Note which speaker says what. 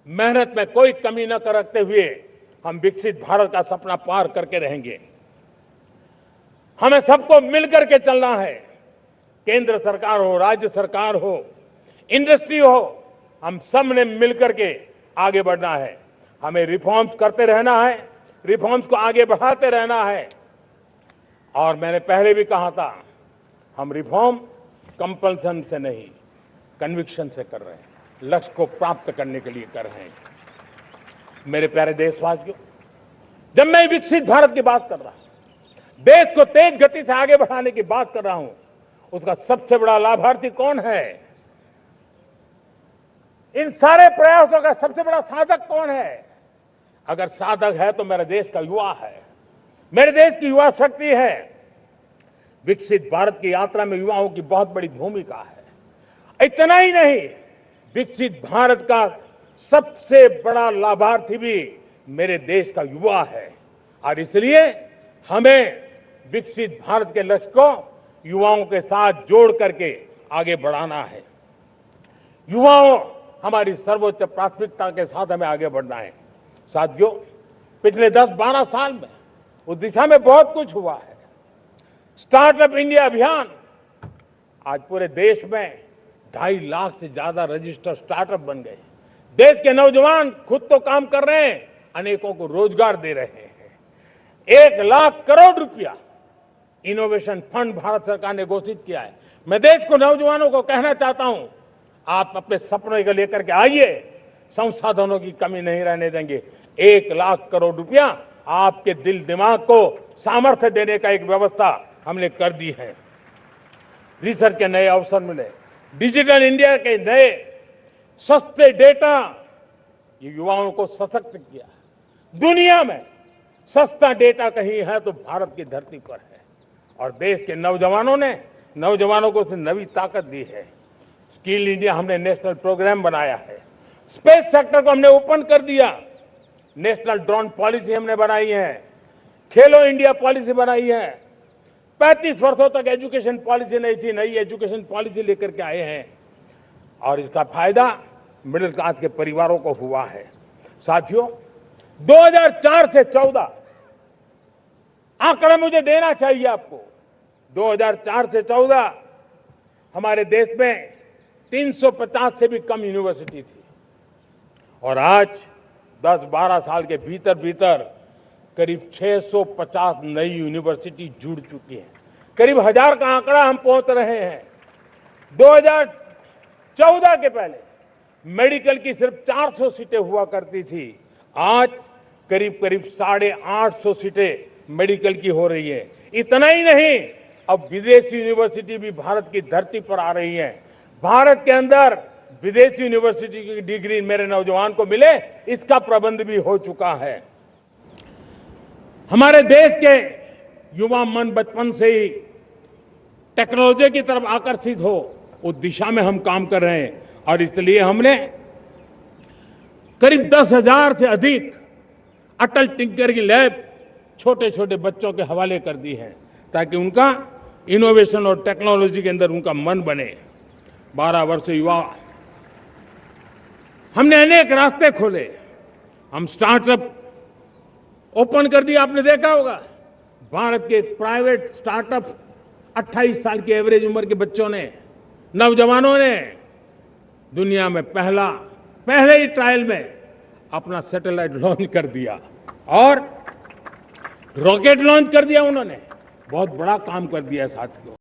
Speaker 1: मेहनत में कोई कमी न करते हुए हम विकसित भारत का सपना पार करके रहेंगे। हमें सबको मिलकर के चलना है। केंद्र सरकार हो, राज्य सरकार हो, इंडस्ट्री हो, हम सब ने मिलकर के आगे बढ़ना है। हमें रिफॉर्म्स करते रहना है, रिफॉर्म्स को आगे बढ़ाते रहना है। और मैंने पहले भी कहा था, हम रिफॉर्म कंपल्सन से नहीं, कन्विक्शन से कर रहे हैं, लक्ष्य को प्राप्त करने के लिए कर रहे हैं। मेरे प्यारे देशवासियों, जब मैं विकसित भारत की बात कर रहा हूं, देश को तेज गति से आगे बढ़ाने की बात कर रहा हूं, उसका सबसे बड़ा लाभार्थी कौन है? इन सारे प्रयासों का सबसे बड़ा साधक कौन है? अगर साधक है तो मेरे देश का युवा है, मेरे देश की युवा शक्ति है। विकसित भारत की यात्रा में युवाओं की बहुत बड़ी भूमिका है। इतना ही नहीं, विकसित भारत का सबसे बड़ा लाभार्थी भी मेरे देश का युवा है। और इसलिए हमें विकसित भारत के लक्ष्य को युवाओं के साथ जोड़ करके आगे बढ़ाना है। युवाओं हमारी सर्वोच्च प्राथमिकता के साथ हमें आगे बढ़ना है। साथियों, पिछले 10-12 साल में उस दिशा में बहुत कुछ हुआ है। स्टार्टअप इंडिया अभियान, आज पूरे देश में 2.5 लाख से ज्यादा रजिस्टर्ड स्टार्टअप बन गए। देश के नौजवान खुद तो काम कर रहे हैं, अनेकों को रोजगार दे रहे हैं। 1 लाख करोड़ रुपया इनोवेशन फंड भारत सरकार ने घोषित किया है। मैं देश को, नौजवानों को कहना चाहता हूं, आप अपने सपनों को लेकर के आइए, संसाधनों की कमी नहीं रहने देंगे। 1 लाख करोड़ रुपया आपके दिल दिमाग को सामर्थ्य देने का एक व्यवस्था हमने कर दी है। रिसर्च के नए अवसर मिले, डिजिटल इंडिया के नए सस्ते डेटा, ये युवाओं को सशक्त किया। दुनिया में सस्ता डेटा कहीं है तो भारत की धरती पर है। और देश के नौजवानों को नई ताकत दी है। स्किल इंडिया हमने नेशनल प्रोग्राम बनाया है। स्पेस सेक्टर को हमने ओपन कर दिया। नेशनल ड्रोन पॉलिसी हमने बनाई है। खेलो इंडिया पॉलिसी बनाई है। 35 वर्षों तक एजुकेशन पॉलिसी नहीं थी, नई एजुकेशन पॉलिसी लेकर के आए हैं। और इसका फायदा मिडिल क्लास के परिवारों को हुआ है। साथियों, 2004 से 14 आंकड़ा मुझे देना चाहिए आपको। 2004 से 14 हमारे देश में 350 से भी कम यूनिवर्सिटी थी। और आज 10-12 साल के भीतर भीतर करीब 650 नई यूनिवर्सिटी जुड़ चुकी हैं। करीब 1000 का आंकड़ा हम पहुंच रहे हैं। 2014 के पहले मेडिकल की सिर्फ 400 सीटें हुआ करती थी। आज करीब 850 सीटें मेडिकल की हो रही है। इतना ही नहीं, अब विदेशी यूनिवर्सिटी भी भारत की धरती पर आ रही है। भारत के अंदर विदेशी यूनिवर्सिटी की डिग्री मेरे नौजवान को मिले, इसका प्रबंध भी हो चुका है। हमारे देश के युवा मन बचपन से ही टेक्नोलॉजी की तरफ आकर्षित हो, उस दिशा में हम काम कर रहे हैं। और इसलिए हमने करीब 10,000 से अधिक अटल टिंकरिंग लैब छोटे छोटे बच्चों के हवाले कर दी है, ताकि उनका इनोवेशन और टेक्नोलॉजी के अंदर उनका मन बने। 12 वर्ष युवा, हमने अनेक रास्ते खोले। हम स्टार्टअप ओपन कर दिया। आपने देखा होगा, भारत के प्राइवेट स्टार्टअप 28 साल की एवरेज उम्र के बच्चों ने, नौजवानों ने दुनिया में पहले ही ट्रायल में अपना सैटेलाइट लॉन्च कर दिया और रॉकेट लॉन्च कर दिया। उन्होंने बहुत बड़ा काम कर दिया साथियों।